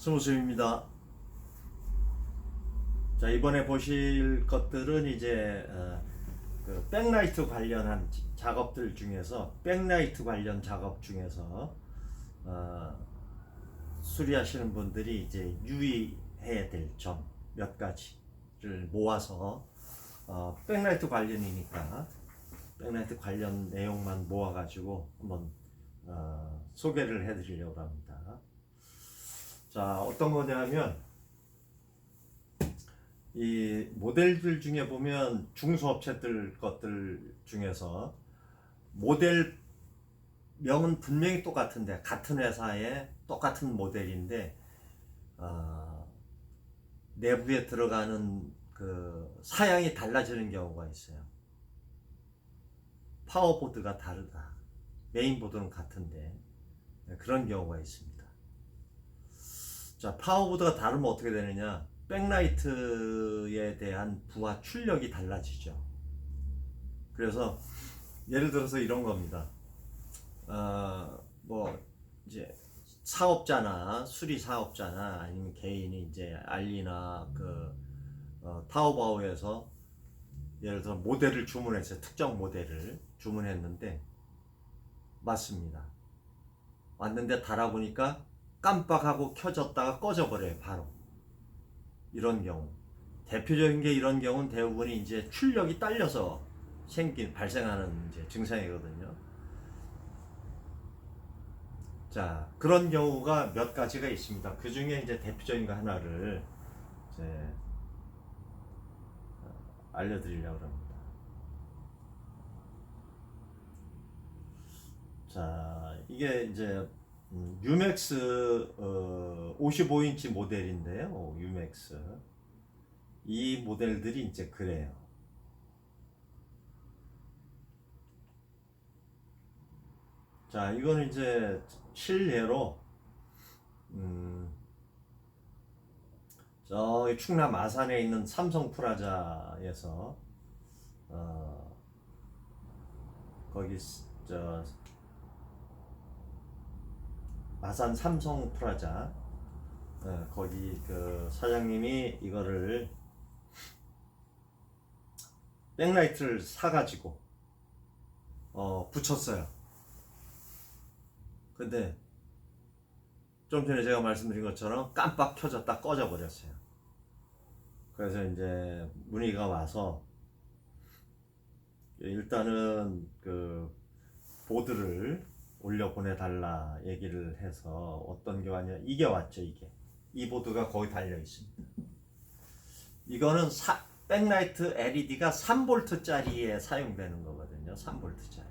스무스입니다. 자, 이번에 보실 것들은 이제 그 백라이트 관련한 작업들 중에서 백라이트 관련 작업 중에서 어, 수리하시는 분들이 이제 유의해야 될 점 몇 가지를 모아서 백라이트 관련이니까 백라이트 관련 내용만 모아가지고 한번 소개를 해드리려고 합니다. 자, 어떤 거냐면 이 모델들 중에 보면 중소업체들 것들 중에서 모델명은 분명히 똑같은데 같은 회사의 똑같은 모델인데 내부에 들어가는 그 사양이 달라지는 경우가 있어요. 파워보드가 다르다. 메인보드는 같은데 그런 경우가 있습니다. 자, 파워보드가 다르면 어떻게 되느냐? 백라이트에 대한 부하 출력이 달라지죠. 그래서 예를 들어서 이런 겁니다. 뭐 이제 사업자나 수리 사업자나 아니면 개인이 이제 알리나 그 타오바오에서 예를 들어 모델을 주문했어요. 특정 모델을 주문했는데 맞습니다. 왔는데 달아보니까 깜빡하고 켜졌다가 꺼져버려요. 바로 이런 경우. 대표적인 게 이런 경우는 대부분이 이제 출력이 딸려서 발생하는 이제 증상이거든요. 자, 그런 경우가 몇 가지가 있습니다. 그 중에 이제 대표적인 거 하나를 이제 알려드리려고 합니다. 자, 이게 이제 유맥스 55인치 모델인데요. 유맥스 이 모델들이 이제 그래요. 자, 이거는 이제 실례로 저기 충남 아산에 있는 삼성 프라자에서 거기 저 아산 삼성 프라자 거기 그 사장님이 이거를 백라이트를 사가지고 붙였어요. 근데 좀 전에 제가 말씀드린 것처럼 깜빡 켜졌다 꺼져 버렸어요. 그래서 이제 문의가 와서 일단은 그 보드를 올려 보내달라 얘기를 해서 어떤 게 왔냐, 이게 왔죠. 이 보드가 거기 달려 있습니다. 이거는 백라이트 LED가 3V짜리에 사용되는 거거든요. 3V짜리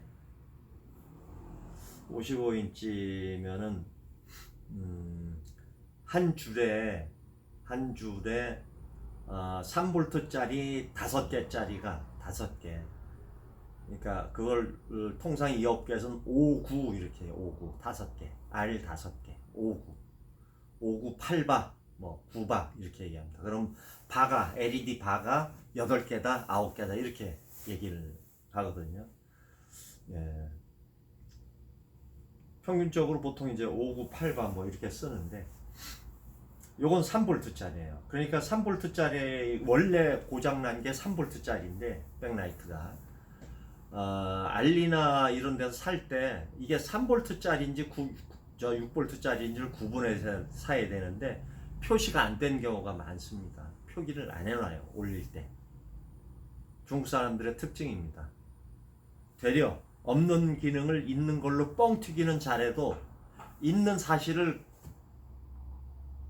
55인치면은 한 줄에 3V짜리 5개짜리가 5개. 그러니까 그걸 통상 이 업계에서는 59 이렇게 해요. 59 5개, R 5개, 59 8바, 뭐 9바 이렇게 얘기합니다. 그럼 바가 LED 바가 8개다, 9개다 이렇게 얘기를 하거든요. 예. 평균적으로 보통 이제 59 8바 뭐 이렇게 쓰는데 요건 3V짜리예요. 그러니까 3V짜리 원래 고장난 게 3V짜리인데 백라이트가 알리나 이런 데서 살 때 이게 3V짜리인지 6V짜리인지를 구분해서 사야 되는데 표시가 안 된 경우가 많습니다. 표기를 안 해놔요. 올릴 때. 중국 사람들의 특징입니다. 되려 없는 기능을 있는 걸로 뻥 튀기는 잘해도 있는 사실을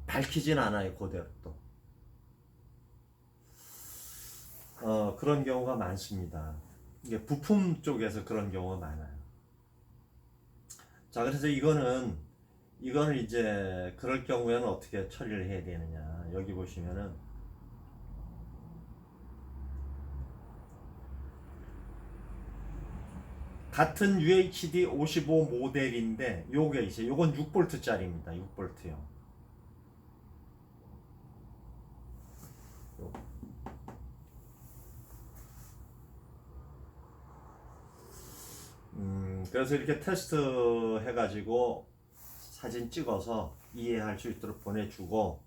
밝히진 않아요. 그대로 또. 그런 경우가 많습니다. 이게 부품 쪽에서 그런 경우가 많아요. 자, 그래서 이거는 이제 그럴 경우에는 어떻게 처리를 해야 되느냐. 여기 보시면은 같은 UHD 55 모델인데 요게 있어요. 요건 6V짜리입니다. 6V요. 그래서 이렇게 테스트 해가지고 사진 찍어서 이해할 수 있도록 보내주고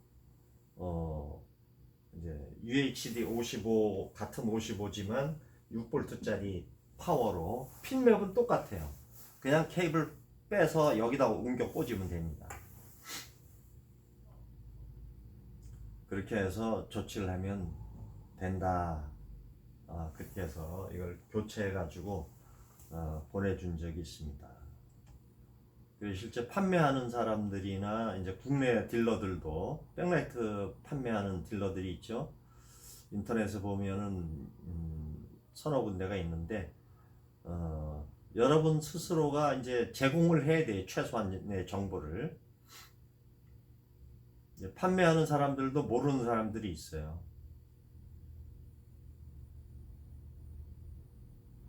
이제 UHD 55 같은 55지만 6V짜리 파워로 핀맵은 똑같아요. 그냥 케이블 빼서 여기다가 옮겨 꽂으면 됩니다. 그렇게 해서 조치를 하면 된다. 그렇게 해서 이걸 교체해 가지고 보내준 적이 있습니다. 그리고 실제 판매하는 사람들이나 이제 국내 딜러들도 백라이트 판매하는 딜러들이 있죠. 인터넷에 보면은 서너 군데가 있는데 여러분 스스로가 이제 제공을 해야 돼요. 최소한의 정보를. 판매하는 사람들도 모르는 사람들이 있어요.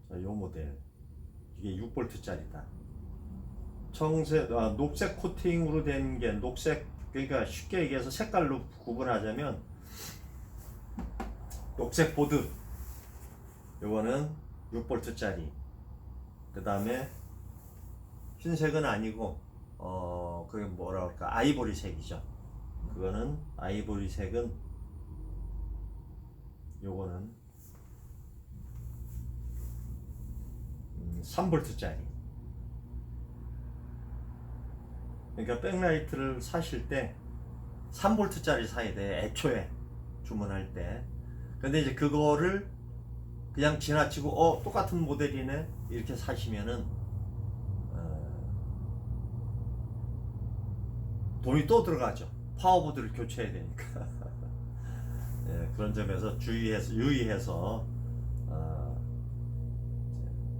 자, 요 모델 이게 6V짜리다. 녹색 코팅으로 된 게 녹색, 그러니까 쉽게 얘기해서 색깔로 구분하자면 녹색 보드 요거는 6V짜리, 그 다음에 흰색은 아니고 그게 뭐라 그럴까, 아이보리색이죠. 그거는 아이보리색은 요거는 3V짜리. 그러니까 백라이트를 사실 때 3V짜리 사야 돼, 애초에 주문할 때. 근데 이제 그거를 그냥 지나치고 똑같은 모델이네 이렇게 사시면은 돈이 또 들어가죠. 파워보드를 교체해야 되니까. 예, 그런 점에서 유의해서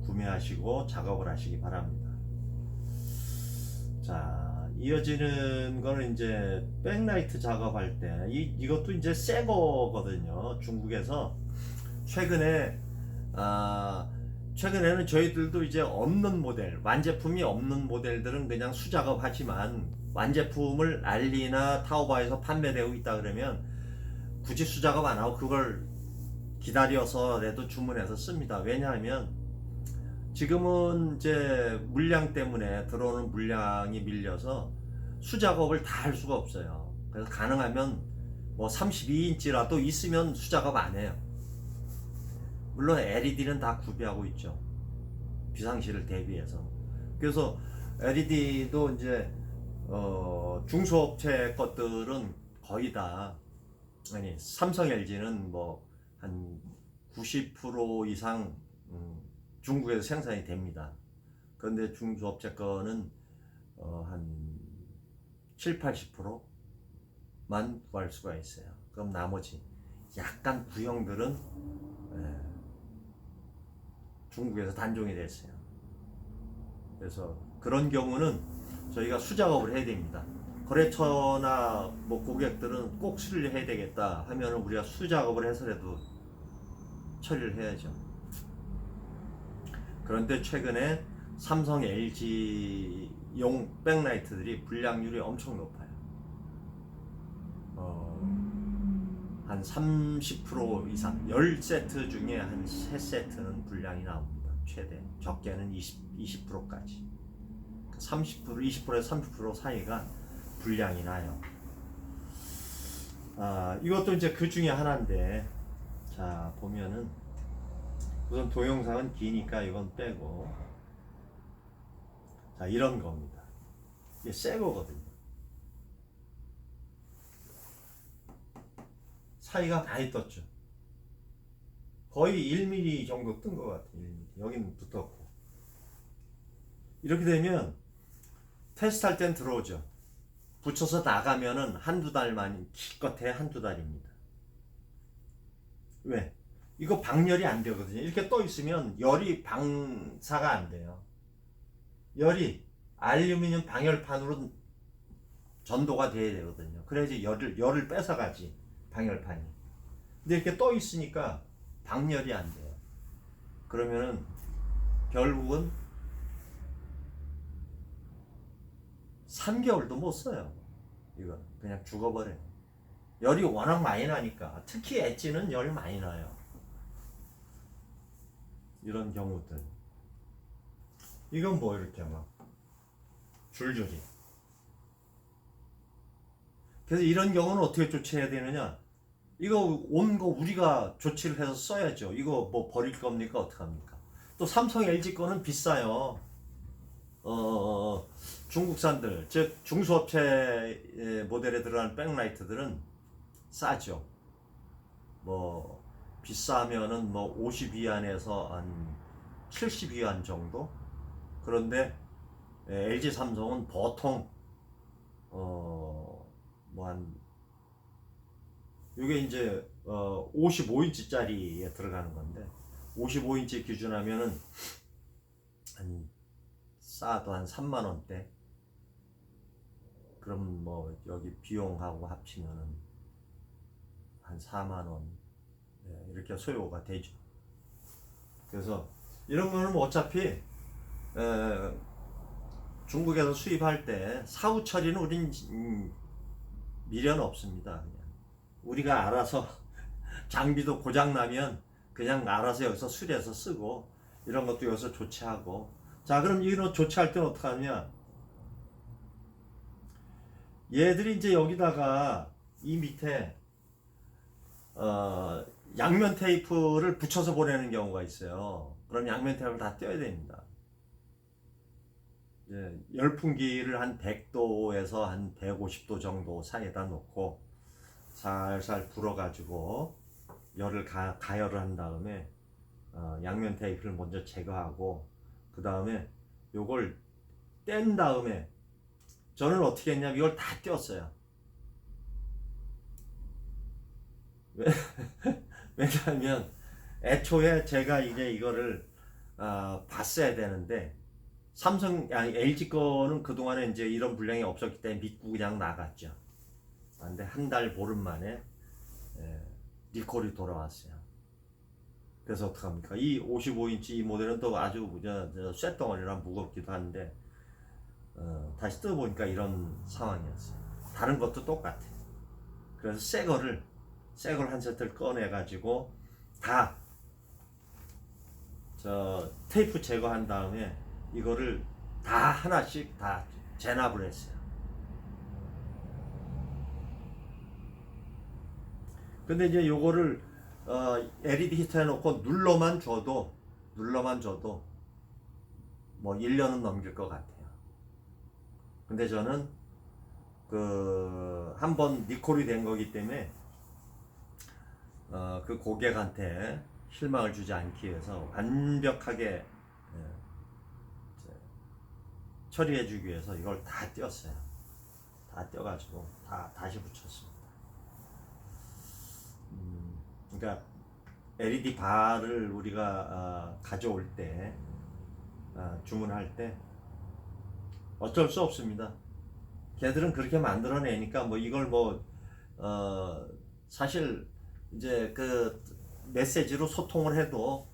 구매하시고 작업을 하시기 바랍니다. 자, 이어지는 거는 이제 백라이트 작업할 때 이것도 이제 새 거거든요. 중국에서 최근에는 저희들도 이제 없는 모델, 완제품이 없는 모델들은 그냥 수작업 하지만, 완제품을 알리나 타오바에서 판매되고 있다 그러면 굳이 수작업 안 하고 그걸 기다려서라도 주문해서 씁니다. 왜냐하면 지금은 이제 물량 때문에, 들어오는 물량이 밀려서 수작업을 다 할 수가 없어요. 그래서 가능하면 뭐 32인치라도 있으면 수작업 안 해요. 물론 LED는 다 구비하고 있죠. 비상시를 대비해서. 그래서 LED도 이제 중소업체 것들은 거의 다, 아니 삼성 LG는 뭐 한 90% 이상 중국에서 생산이 됩니다. 그런데 중소업체 거는 한 7~80%만 구할 수가 있어요. 그럼 나머지 약간 구형들은 중국에서 단종이 됐어요. 그래서 그런 경우는 저희가 수작업을 해야 됩니다. 거래처나 뭐 고객들은 꼭 수리를 해야 되겠다 하면 우리가 수작업을 해서라도 처리를 해야죠. 그런데 최근에 삼성 LG용 백라이트들이 불량률이 엄청 높아요. 한 30% 이상, 10세트 중에 한 3세트는 불량이 나옵니다. 최대. 적게는 20%까지. 30%, 20%에서 30% 사이가 불량이 나요. 이것도 이제 그 중에 하나인데, 자, 보면은, 우선 동영상은 기니까 이건 빼고, 자, 이런 겁니다. 이게 새 거거든요. 사이가 많이 떴죠. 거의 1mm 정도 뜬 것 같아요. 1mm. 여기는 붙었고. 이렇게 되면 테스트할 땐 들어오죠. 붙여서 나가면은 한두 달만, 기껏해 한두 달입니다. 왜? 이거 방열이 안 되거든요. 이렇게 떠 있으면 열이 방사가 안 돼요. 열이 알루미늄 방열판으로 전도가 돼야 되거든요. 그래야지 열을 뺏어가지, 방열판이. 근데 이렇게 떠 있으니까 방열이 안 돼요. 그러면은 결국은 3개월도 못 써요. 이거 그냥 죽어버려요. 열이 워낙 많이 나니까. 특히 엣지는 열이 많이 나요. 이런 경우들. 이건 뭐 이렇게 막 줄줄이 그래서 이런 경우는 어떻게 조치해야 되느냐? 이거 온 거 우리가 조치를 해서 써야죠. 이거 뭐 버릴 겁니까? 어떡합니까? 또 삼성 LG 거는 비싸요. 중국산들, 즉 중소업체 모델에 들어가는 백라이트들은 싸죠. 뭐 비싸면은 뭐 50위안에서 한 70위안 정도. 그런데 LG 삼성은 보통 뭐한 이게 이제 55인치짜리에 들어가는 건데 55인치 기준하면은 한 싸도 한 3만 원대. 그럼 뭐 여기 비용하고 합치면은 한 4만 원 이렇게 소요가 되죠. 그래서 이런 거는 뭐 어차피 중국에서 수입할 때 사후 처리는 우린 미련 없습니다. 그냥 우리가 알아서 장비도 고장 나면 그냥 알아서 여기서 수리해서 쓰고 이런 것도 여기서 조치하고. 자, 그럼 이런 조치할 때는 어떻게 하냐? 얘들이 이제 여기다가 이 밑에 양면 테이프를 붙여서 보내는 경우가 있어요. 그럼 양면 테이프를 다 떼어야 됩니다. 열풍기를 한 100도에서 한 150도 정도 사이에다 놓고 살살 불어가지고 열을 가열을 한 다음에 양면 테이프를 먼저 제거하고 그 다음에 요걸 뗀 다음에 저는 어떻게 했냐면 이걸 다 떼었어요. 왜냐하면 애초에 제가 이제 이거를 봤어야 되는데 LG 거는 그동안에 이제 이런 불량이 없었기 때문에 믿고 그냥 나갔죠. 근데 한 달 보름 만에 리콜이 돌아왔어요. 그래서 어떡합니까? 이 55인치 이 모델은 또 아주 쇳덩어리라 무겁기도 한데 다시 뜯어보니까 이런 상황이었어요. 다른 것도 똑같아요. 그래서 새 걸 한 세트를 꺼내가지고 다 테이프 제거한 다음에 이거를 다 하나씩 다 재납을 했어요. 근데 이제 요거를 LED 히터에 놓고 눌러만 줘도 뭐 1년은 넘길 것 같아요. 근데 저는 한번 리콜이 된 거기 때문에 그 고객한테 실망을 주지 않기 위해서 완벽하게 처리해 주기 위해서 이걸 다 떼었어요. 다 떼어가지고 다시 붙였습니다. 그러니까 LED 바를 우리가 가져올 때 주문할 때 어쩔 수 없습니다. 걔들은 그렇게 만들어내니까 뭐 이걸 사실 이제 그 메시지로 소통을 해도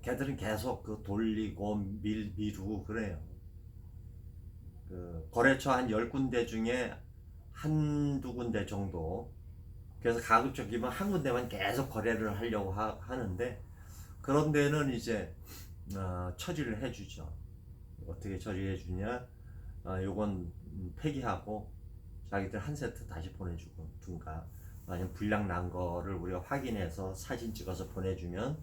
걔들은 계속 돌리고 미루고 그래요. 거래처 한 10군데 중에 한두 군데 정도, 그래서 가급적이면 한 군데만 계속 거래를 하려고 하는데 그런 데는 이제 처리를 해주죠. 어떻게 처리해 주냐? 요건 폐기하고 자기들 한 세트 다시 보내주고 둔가, 아니면 불량 난 거를 우리가 확인해서 사진 찍어서 보내주면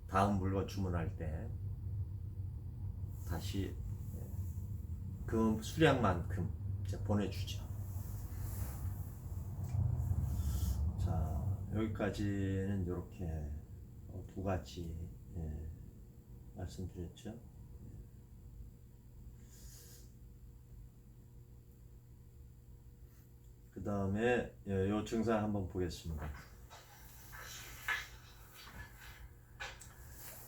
다음 물건 주문할 때 다시 그 수량만큼 이제 보내주죠. 자, 여기까지는 이렇게 두 가지 말씀드렸죠. 그 다음에 요 증상 한번 보겠습니다.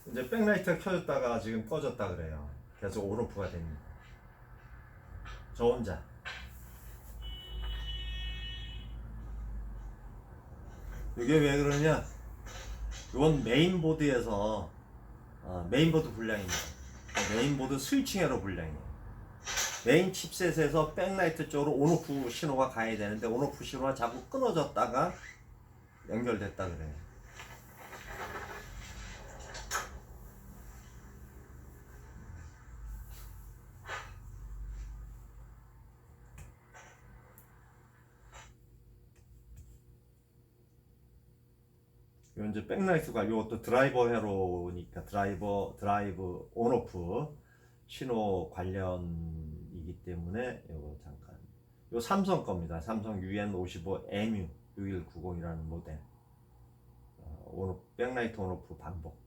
이제 백라이트가 켜졌다가 지금 꺼졌다 그래요. 계속 온오프가 됩니다. 저 혼자. 이게 왜 그러냐? 이건 메인보드에서 메인보드 불량입니다. 메인보드 스위칭 에러 불량이에요. 메인 칩셋에서 백라이트 쪽으로 온오프 신호가 가야 되는데 온오프 신호가 자꾸 끊어졌다가 연결됐다 그래요. 요 이제 백라이트가 이것도 드라이버 회로니까 드라이브 온오프 신호 관련이기 때문에 요거 잠깐. 요 삼성 겁니다. 삼성 UN55 MU 6190이라는 모델. 백라이트 온오프 반복.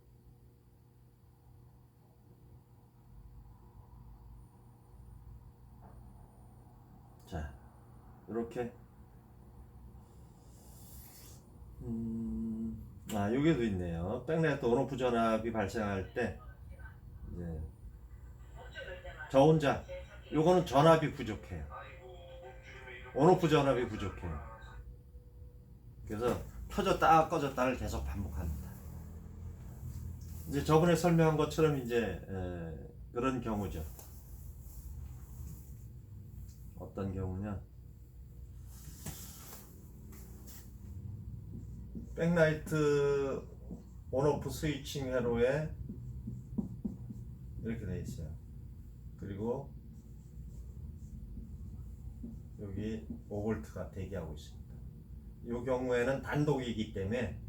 자, 이렇게 여기도 있네요. 백라이트 온오프 전압이 발생할 때 이제 저 혼자 요거는 전압이 부족해요. 온오프 전압이 부족해요. 그래서 켜졌다 꺼졌다를 계속 반복합니다. 이제 저번에 설명한 것처럼 이제 그런 경우죠. 어떤 경우냐? 백라이트 온오프 스위칭 회로에 이렇게 되어 있어요. 그리고 여기 5V가 대기하고 있습니다. 이 경우에는 단독이기 때문에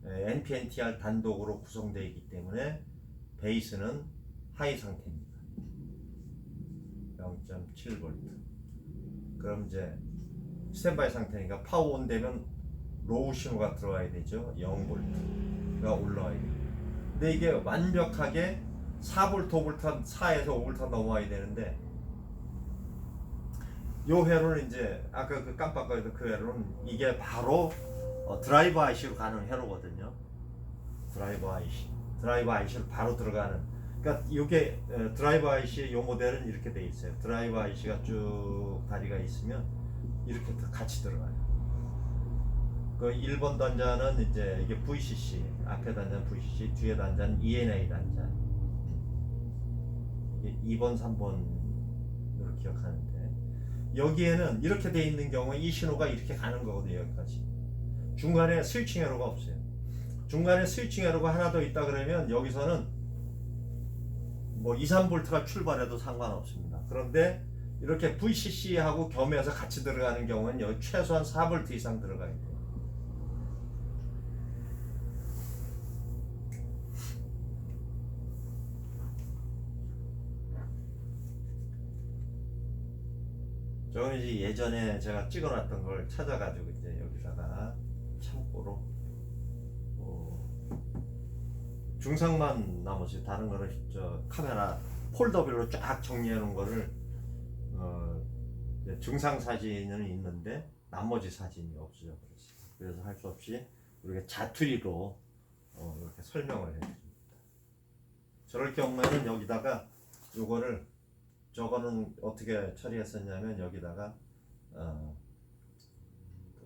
NPNTR 단독으로 구성되어 있기 때문에 베이스는 하이 상태입니다. 0.7V. 그럼 이제 스탠바이 상태니까 파워 온 되면 로우 신호가 들어와야 되죠. 0V가 올라와야 돼요. 근데 이게 완벽하게 4V, 5V, 4에서 5V 넘어와야 되는데 요 회로는 이제 아까 그 깜빡거리던 그 회로는 이게 바로 드라이브 IC로 가는 회로거든요. 드라이브 IC로 바로 들어가는. 그러니까 이게 드라이브 IC의 요 모델은 이렇게 돼 있어요. 드라이브 IC가 쭉 다리가 있으면 이렇게 같이 들어가요. 그 1번 단자는 이제 이게 VCC, 앞에 단자는 VCC, 뒤에 단자는 ENA 단자. 이게 2번, 3번으로 기억하는데 여기에는 이렇게 돼 있는 경우에 이 신호가 이렇게 가는 거거든요. 여기까지. 중간에 스위칭 에러가 없어요. 중간에 스위칭 에러가 하나 더 있다 그러면 여기서는 뭐 2, 3V가 출발해도 상관없습니다. 그런데 이렇게 VCC하고 겸해서 같이 들어가는 경우는 여기 최소한 4V 이상 들어가야 돼요. 저는 이제 예전에 제가 찍어놨던 걸 찾아가지고 이제 여기다가 참고로 중상만 나머지 다른 거는 저 카메라 폴더별로 쫙 정리해 놓은 거를 중상 사진은 있는데 나머지 사진이 없어져 버렸어요. 그래서 할 수 없이 이렇게 자투리로 이렇게 설명을 해드립니다. 저럴 경우에는 여기다가 요거를 저거는 어떻게 처리했었냐면 여기다가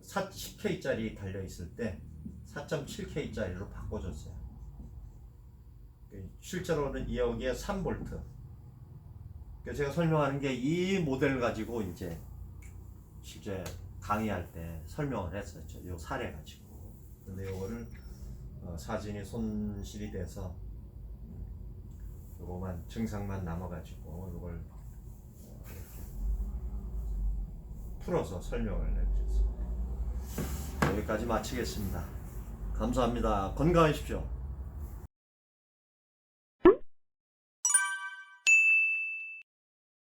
10K짜리 달려있을 때 4.7K짜리로 바꿔줬어요. 실제로는 여기에 3V. 제가 설명하는 게 이 모델 가지고 이제 실제 강의할 때 설명을 했었죠. 이 사례 가지고. 근데 이거를 사진이 손실이 돼서 요거만 증상만 남아가지고 이걸 풀어서 설명을 해드렸습니다. 여기까지 마치겠습니다. 감사합니다. 건강하십시오.